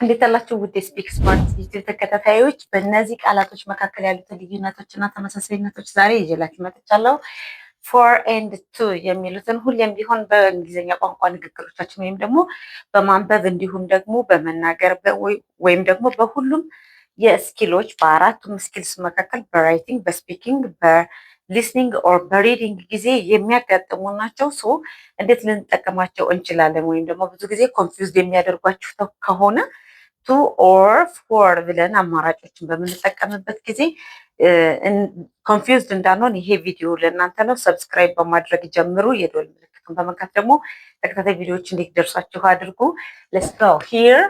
እንዴት አላችሁ ውድ ስፒክ ስማርት ዩቲዩብ ተከታታዮች፣ በእነዚህ ቃላቶች መካከል ያሉትን ልዩነቶችና ተመሳሳይነቶች ዛሬ ይዤላችሁ መጥቻለሁ። ፎር ኤንድ ቱ የሚሉትን ሁሌም ቢሆን በእንግሊዝኛ ቋንቋ ንግግሮቻችን ወይም ደግሞ በማንበብ እንዲሁም ደግሞ በመናገር ወይም ደግሞ በሁሉም የስኪሎች በአራቱም ስኪልስ መካከል በራይቲንግ፣ በስፒኪንግ፣ በሊስኒንግ ኦር በሪዲንግ ጊዜ የሚያጋጥሙ ናቸው። ሶ እንዴት ልንጠቀማቸው እንችላለን? ወይም ደግሞ ብዙ ጊዜ ኮንፊውዝድ የሚያደርጓችሁ ከሆነ ቱ ኦር ፎር ብለን አማራጮችን በምንጠቀምበት ጊዜ ኮንፊውዝድ እንዳንሆን ይሄ ቪዲዮ ለእናንተ ነው። ሰብስክራይብ በማድረግ ጀምሩ። የደወል ምልክቱን በመንካት ደግሞ ተከታታይ ቪዲዮዎች እንዲደርሷችሁ አድርጉ። ሌትስ ጎ ሂር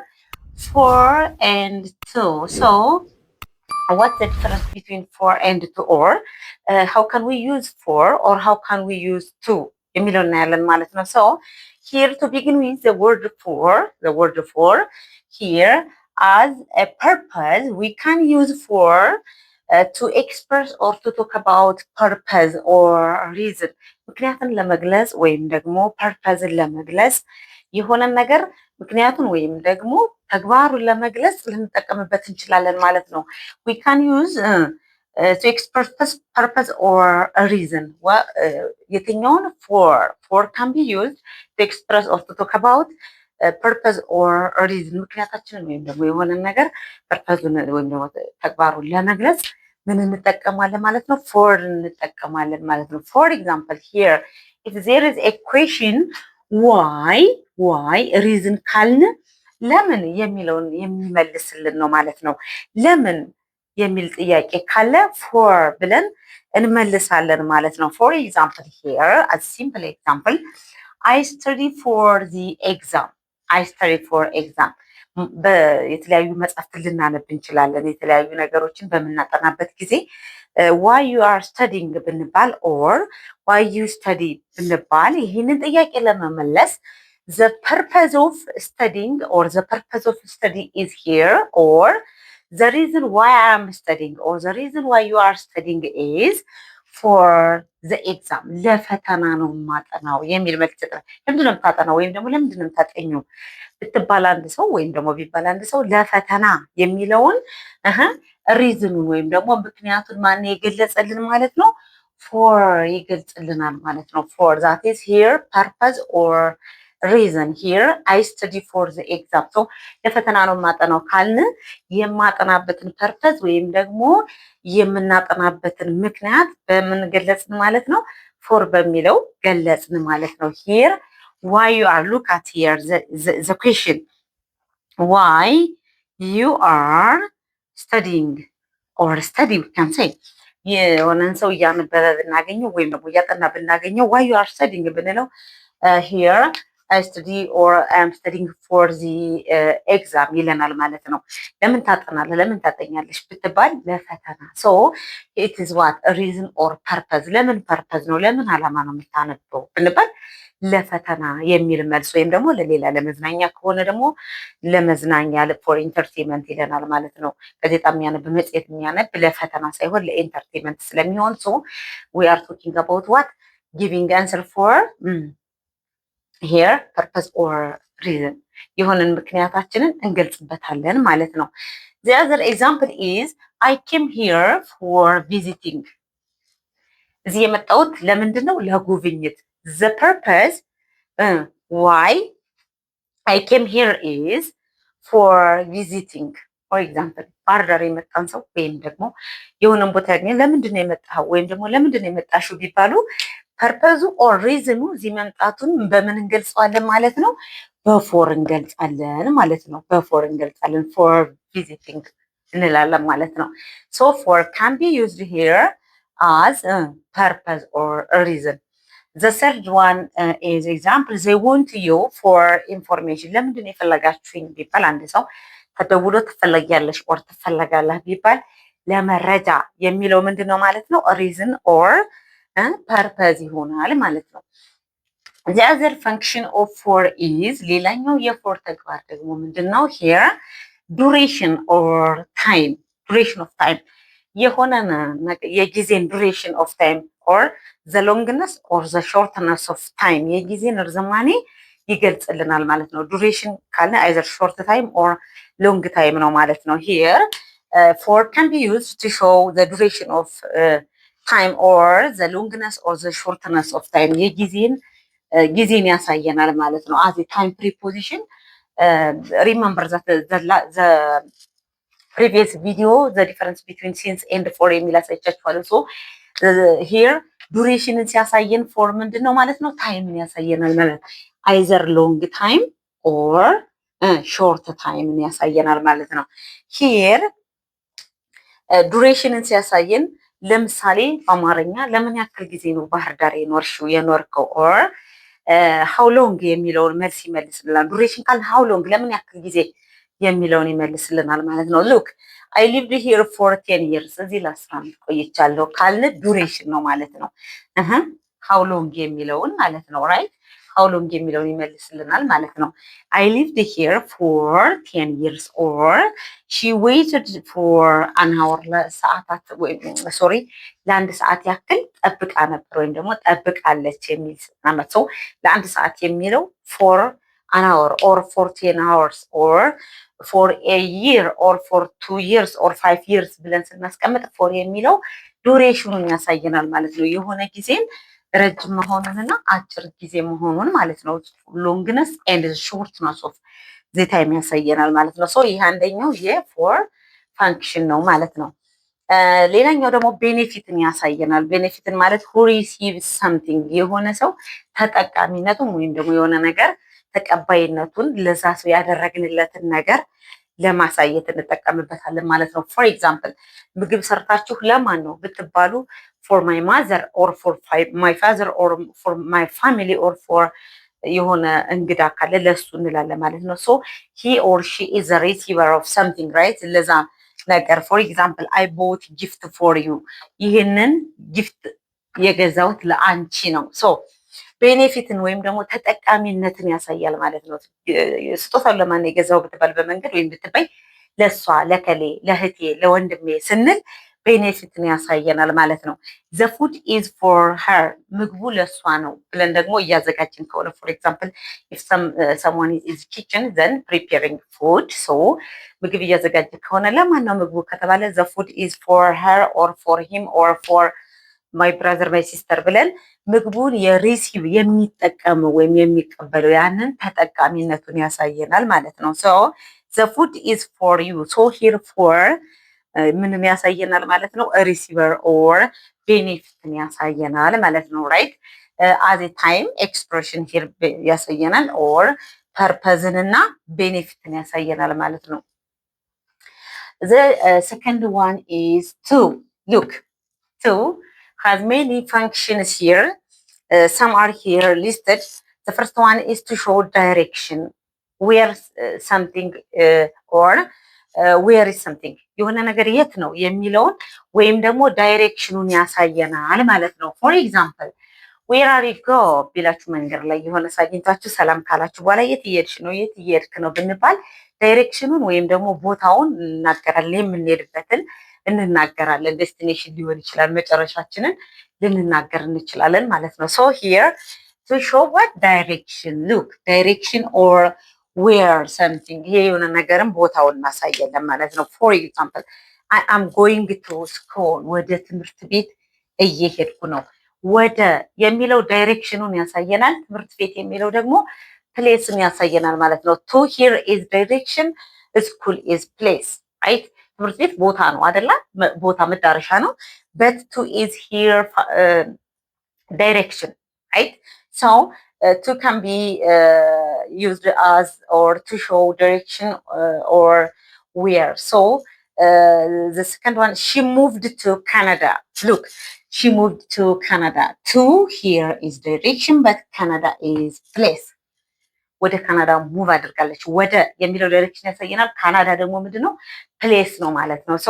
ፎር ኤንድ ቱ ሶ what's the difference between for and to or how can we use for or how can we use to የሚለው እናያለን ማለት ነው። so here to begin with the word for here as a purpose we can use for to express or to talk about purpose or reason ምክንያቱን ለመግለጽ ወይም ደግሞ purposeን ለመግለጽ የሆነ ነገር ምክንያቱን ወይም ደግሞ ተግባሩን ለመግለጽ ልንጠቀምበት እንችላለን ማለት ነው። we can use to express purpose or a reason የትኛውን for can be used to express or to talk about purpose or a reason ምክንያታችንን ወይም ደግሞ የሆነ ነገር ፐርፐዙን ወይም ደግሞ ተግባሩን ለመግለጽ ምን እንጠቀማለን ማለት ነው? for እንጠቀማለን ማለት ነው። for example here if there is a question why reason ካልን ለምን የሚለውን የሚመልስልን ነው ማለት ነው። ለምን የሚል ጥያቄ ካለ for ብለን እንመልሳለን ማለት ነው። for example here as simple example I study for the exam የተለያዩ መጽሐፍትን ልናነብ እንችላለን። የተለያዩ ነገሮችን በምናጠናበት ጊዜ why you are studying ብንባል or why you study ብንባል ይህንን ጥያቄ ለመመለስ the purpose of studying or the purpose of study is here or the reason why I am studying or the reason why you are studying is for the exam ለፈተና ነው ማጠናው የሚል መልስ ይሰጣል። ለምንድን ነው የምታጠናው ወይም ደግሞ ለምንድን ነው የምታጠኙ ብትባል አንድ ሰው ወይም ደግሞ ቢባል አንድ ሰው ለፈተና የሚለውን ሪዝኑን ወይም ደግሞ ምክንያቱን ማን የገለጸልን ማለት ነው? for ይገልጽልናል ማለት ነው። for that is here purpose or reason here I study for the exam so ለፈተና ነው ማጠናው ካልን የማጠናበትን ፐርፐዝ ወይም ደግሞ የምናጠናበትን ምክንያት በምን ገለጽን ማለት ነው? for በሚለው ገለጽን ማለት ነው። here why you are look at here the question why you are studying or study we can say የሆነን ሰው እያነበበ ብናገኘው ወይም ደግሞ እያጠና ብናገኘው why you are studying ብንለው here I study or I am studying for the exam ይለናል ማለት ነው። ለምን ታጠናለህ ለምን ታጠኛለሽ ብትባል ለፈተና so it is what a reason or purpose ለምን purpose ነው ለምን ዓላማ ነው የምታነበው ብንባል ለፈተና የሚል መልስ ወይም ደግሞ ለሌላ ለመዝናኛ ከሆነ ደግሞ ለመዝናኛ for entertainment ይለናል ማለት ነው። ጋዜጣ የሚያነብ መጽሔት የሚያነብ ለፈተና ሳይሆን ለኢንተርቴንመንት ስለሚሆን so we are talking about what giving answer for here purpose or reason የሆነን ምክንያታችንን እንገልጽበታለን ማለት ነው። the other example is I came here for visiting እዚህ የመጣሁት ለምንድን ነው? ለጉብኝት the purpose why I came here is for visiting for example ባህር ዳር የመጣን ሰው ወይም ደግሞ የሆነን ቦታ ያገኘ ለምንድን ነው የመጣኸው ወይም ደግሞ ለምንድን ነው የመጣሽው ቢባሉ ፐርፐዙ ኦር ሪዝኑ እዚህ መምጣቱን በምን እንገልጸዋለን ማለት ነው? በፎር እንገልጻለን ማለት ነው። በፎር እንገልጻለን for visiting እንላለን ማለት ነው። so for can be used here as purpose or reason. the third one is example they want you for information ለምንድን ነው የፈለጋችሁኝ ቢባል አንድ ሰው ተደውሎ ትፈለጊያለሽ or ትፈለጋለህ ቢባል ለመረጃ የሚለው ምንድን ነው ማለት ነው? reason or ፐርፐዝ ይሆናል ማለት ነው። the other function of for is ሌላኛው የፎር ተግባር ደግሞ ምንድነው? here duration or time duration of time የሆነ የጊዜን duration of time or the longness or the shortness of time የጊዜን ርዝማኔ ይገልጽልናል ማለት ነው። ዱሬሽን ካልን አይዘር ሾርት ታይም ኦር ሎንግ ታይም ነው ማለት ነው። ሂር ፎር ካን ቢ ዩዝድ ቱ ሾው ዘ ዱሬሽን ኦፍ ታይም ኦር ዘ ሎንግነስ ኦር ዘ ሾርትነስ ኦፍ ታይም ጊዜን ያሳየናል ማለት ነው። አዝ ታይም ፕሪፖዚሽን ሪመምበር ዘ ፕሪቪየስ ቪዲዮ ዘ ዲፈረንስ ቢትዊን ሲንስ ኤንድ ፎር የሚል አሳይቻችኋለሁ። ሶ ሂር ዱሬሽንን ሲያሳየን ፎር ምንድን ነው ማለት ነው? ታይምን ያሳየናል ማለት አይዘር ሎንግ ታይም ኦር ሾርት ታይምን ያሳየናል ማለት ነው። ሂር ዱሬሽንን ሲያሳየን ለምሳሌ በአማርኛ ለምን ያክል ጊዜ ነው ባህር ዳር የኖርከው? ኦር ሃው ሎንግ የሚለውን መልስ ይመልስልናል። ዱሬሽን ካል ሃው ሎንግ ለምን ያክል ጊዜ የሚለውን ይመልስልናል ማለት ነው። ሉክ አይ ሊቭድ ሂር ፎር 10 years እዚህ ለ10 ዓመት ቆይቻለሁ ካልን ዱሬሽን ነው ማለት ነው። ሃው ሎንግ የሚለውን ማለት ነው። ራይት ሃው ሎንግ የሚለውን ይመልስልናል ማለት ነው። አይ ሊቭድ ሂር ፎር 10 years ኦር ሺ ዌይትድ ፎር አን አወር ለሰዓታት ሶሪ ለአንድ ሰዓት ያክል ጠብቃ ነበር ወይም ደግሞ ጠብቃለች የሚል አመት ሰው ለአንድ ሰዓት የሚለው ፎር an hour or for 10 hours or for a year or for 2 years or 5 years ብለን ስናስቀምጥ ፎር የሚለው ዱሬሽኑን ያሳየናል ማለት ነው። የሆነ ጊዜን ረጅም መሆኑንና አጭር ጊዜ መሆኑን ማለት ነው። ሎንግነስ ኤንድ ሾርትነስ ኦፍ ዘ ታይም ያሳየናል ማለት ነው። ሶ ይህ አንደኛው የፎር ፋንክሽን ነው ማለት ነው። ሌላኛው ደግሞ ቤኔፊትን ያሳየናል። ቤኔፊትን ማለት who receives something የሆነ ሰው ተጠቃሚነቱን ወይም ደግሞ የሆነ ነገር ተቀባይነቱን ለዛ ሰው ያደረግንለትን ነገር ለማሳየት እንጠቀምበታለን ማለት ነው። ፎር ኤግዛምፕል ምግብ ሰርታችሁ ለማን ነው ብትባሉ ፎር ማይ ማዘር ኦር ፎር ማይ ፋዘር ኦር ፎር ማይ ፋሚሊ ኦር ፎር የሆነ እንግዳ ካለ ለሱ እንላለን ማለት ነው። ሶ ሂ ኦር ሺ ኢዝ ዘ ሪሲቨር ኦፍ ሰምቲንግ ራይት ለዛ ነገር ፎር ኤግዛምፕል አይ ቦት ጊፍት ፎር ዩ ይህንን ጊፍት የገዛሁት ለአንቺ ነው። ሶ ቤኔፊትን ወይም ደግሞ ተጠቃሚነትን ያሳያል ማለት ነው። ስጦታውን ለማን የገዛው ብትባል በመንገድ ወይም ብትባይ ለእሷ፣ ለከሌ፣ ለእህቴ፣ ለወንድሜ ስንል ቤኔፊትን ያሳየናል ማለት ነው። ዘ ፉድ ኢዝ ፎር ሄር ምግቡ ለእሷ ነው ብለን ደግሞ እያዘጋጅን ከሆነ ፎር ኤግዛምፕል ኢፍ ሰምዋን ኢዝ ኪችን ዘን ፕሪፔሪንግ ፉድ ሶ ምግብ እያዘጋጀ ከሆነ ለማን ነው ምግቡ ከተባለ ዘ ፉድ ኢዝ ፎር ሄር ኦር ፎር ሂም ኦር ፎር ማይ ብራዘር ማይ ሲስተር ብለን ምግቡን የሪሲቭ የሚጠቀመው ወይም የሚቀበለው ያንን ተጠቃሚነቱን ያሳየናል ማለት ነው። ሶ ዘ ፉድ ኢዝ ፎር ዩ ሶ ሂር ፎር ምንም ያሳየናል ማለት ነው። ሪሲቨር ኦር ቤኔፊትን ያሳየናል ማለት ነው። ራይት አዝ ታይም ኤክስፕሬሽን ሂር ያሳየናል ኦር ፐርፐዝን እና ቤኔፊትን ያሳየናል ማለት ነው። ዘ ሰከንድ ዋን ኢዝ ቱ ሉክ ቱ has many functions here. Some are here listed. The first one is to show direction, where something or where is something የሆነ ነገር የት ነው የሚለውን ወይም ደግሞ ዳይሬክሽኑን ያሳየናል ማለት ነው። ፎር ኤግዛምፕል ዌር አር ዩ ጎ ቢላችሁ መንገድ ላይ የሆነ ሳግኝታችሁ ሰላም ካላችሁ በኋላ የት እየሄድሽ ነው የት እየሄድክ ነው ብንባል ዳይሬክሽኑን ወይም ደግሞ ቦታውን እናገራለን የምንሄድበትን እንናገራለን። ዴስቲኔሽን ሊሆን ይችላል መጨረሻችንን ልንናገር እንችላለን ማለት ነው። ሶ ሂር ቱ ሾው ዋት ዳይሬክሽን ሉክ ዳይሬክሽን ኦር ዌር ሰምቲንግ ይሄ የሆነ ነገርን ቦታውን እናሳያለን ማለት ነው። ፎር ኤግዛምፕል አይ አም ጎይንግ ቱ ስኩል ወደ ትምህርት ቤት እየሄድኩ ነው። ወደ የሚለው ዳይሬክሽኑን ያሳየናል። ትምህርት ቤት የሚለው ደግሞ ፕሌስን ያሳየናል ማለት ነው። ቱ ሂር ኢዝ ዳይሬክሽን ስኩል ኢዝ ፕሌስ ራይት ትምህርት ቤት ቦታ ነው አይደለ? ቦታ መዳረሻ ነው። በት ቱ ኢዝ ሂር ዳይሬክሽን ራይት ሶ ቱ ካን ቢ ዩዝድ አዝ ኦር ቱ ሾው ዳይሬክሽን ኦር ዌር ሶ the second one she moved to Canada look she moved to Canada to here is direction but Canada is place ወደ ካናዳ ሙቭ አድርጋለች። ወደ የሚለው ዳይሬክሽን ያሳየናል። ካናዳ ደግሞ ምንድነው? ፕሌስ ነው ማለት ነው። ሶ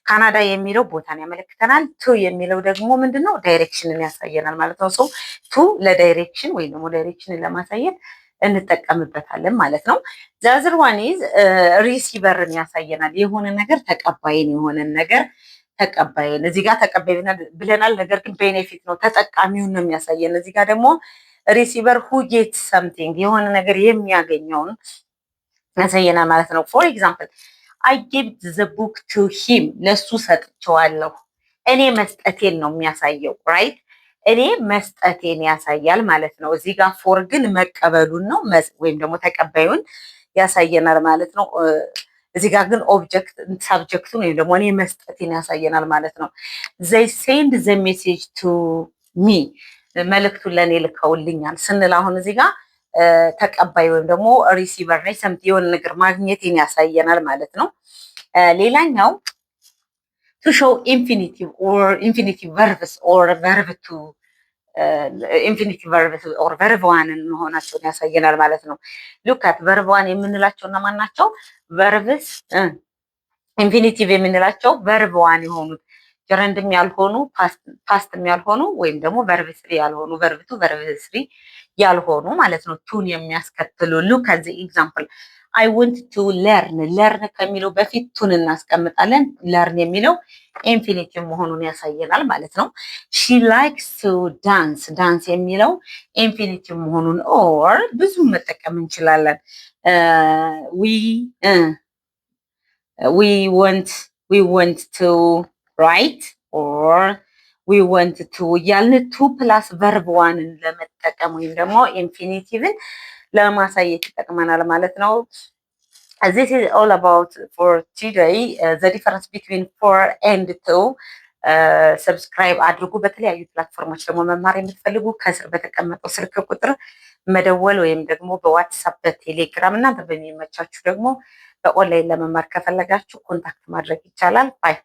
ካናዳ የሚለው ቦታን ያመለክተናል። ቱ የሚለው ደግሞ ምንድነው? ዳይሬክሽንን ያሳየናል ማለት ነው። ሶ ቱ ለዳይሬክሽን ወይም ደግሞ ዳይሬክሽንን ለማሳየት እንጠቀምበታለን ማለት ነው። ዘአዘር ዋን ኢዝ ሪሲቨርን ያሳየናል። የሆነ ነገር ተቀባይን የሆነ ነገር ተቀባይን እዚህ ጋር ተቀባይ ብለናል። ነገር ግን ቤኔፊት ነው ተጠቃሚውን ነው የሚያሳየን። እዚህ ጋር ደግሞ ሪሲቨር ሁ ጌት ሰምቲንግ የሆነ ነገር የሚያገኘውን ያሳየናል ማለት ነው። ፎር ኤግዛምፕል አይ ጊቭድ ዘ ቡክ ቱ ሂም ለሱ ሰጥቼዋለሁ። እኔ መስጠቴን ነው የሚያሳየው ራይት። እኔ መስጠቴን ያሳያል ማለት ነው። እዚህ ጋር ፎር ግን መቀበሉን ነው ወይም ደግሞ ተቀባዩን ያሳየናል ማለት ነው። እዚህ ጋር ግን ኦብጀክት ሳብጀክቱን ወይም ደግሞ እኔ መስጠቴን ያሳየናል ማለት ነው። ዘይ ሴንድ ዘ ሜሴጅ ቱ ሚ መልእክቱን ለእኔ ልከውልኛል ስንል አሁን እዚህ ጋር ተቀባይ ወይም ደግሞ ሪሲቨር ላይ ሰምት የሆነ ነገር ማግኘቴን ያሳየናል ማለት ነው። ሌላኛው ቱ ሾው ኢንፊኒቲቭ ኦር ኢንፊኒቲቭ ቨርብስ ኦር ቨርብ ቱ ኢንፊኒቲቭ ቨርብስ ኦር ቨርብ ዋንን መሆናቸውን ያሳየናል ማለት ነው። ሉካት ቨርብ ዋን የምንላቸው እነማን ናቸው? ቨርብስ ኢንፊኒቲቭ የምንላቸው ቨርብ ዋን የሆኑት ጀረንድም ያልሆኑ ፓስትም ያልሆኑ ወይም ደግሞ ቨርብ ስሪ ያልሆኑ ቨርብ ቱ ቨርብ ስሪ ያልሆኑ ማለት ነው። ቱን የሚያስከትሉ ሉክ አት ዘ ኤግዛምፕል አይ ወንት ቱ ለርን ለርን ከሚለው በፊት ቱን እናስቀምጣለን። ለርን የሚለው ኢንፊኒቲቭ መሆኑን ያሳየናል ማለት ነው። ሺ ላይክስ ቱ ዳንስ ዳንስ የሚለው ኢንፊኒቲቭ መሆኑን ኦር ብዙ መጠቀም እንችላለን። ዊ ወንት ቱ ራይት ኦር ዊ ወንት ቱ እያልን ቱ ፕላስ ቨርብ ዋንን ለመጠቀም ወይም ደግሞ ኢንፊኒቲቭን ለማሳየት ይጠቅመናል ማለት ነው። This is all about for today. The difference between for and to. ሰብስክራይብ አድርጉ። በተለያዩ ፕላትፎርሞች ደግሞ መማር የምትፈልጉ ከስር በተቀመጠው ስልክ ቁጥር መደወል ወይም ደግሞ በዋትሳፕ በቴሌግራም እናንተ በሚመቻችሁ ደግሞ በኦንላይን ለመማር ከፈለጋችሁ ኮንታክት ማድረግ ይቻላል። ባይ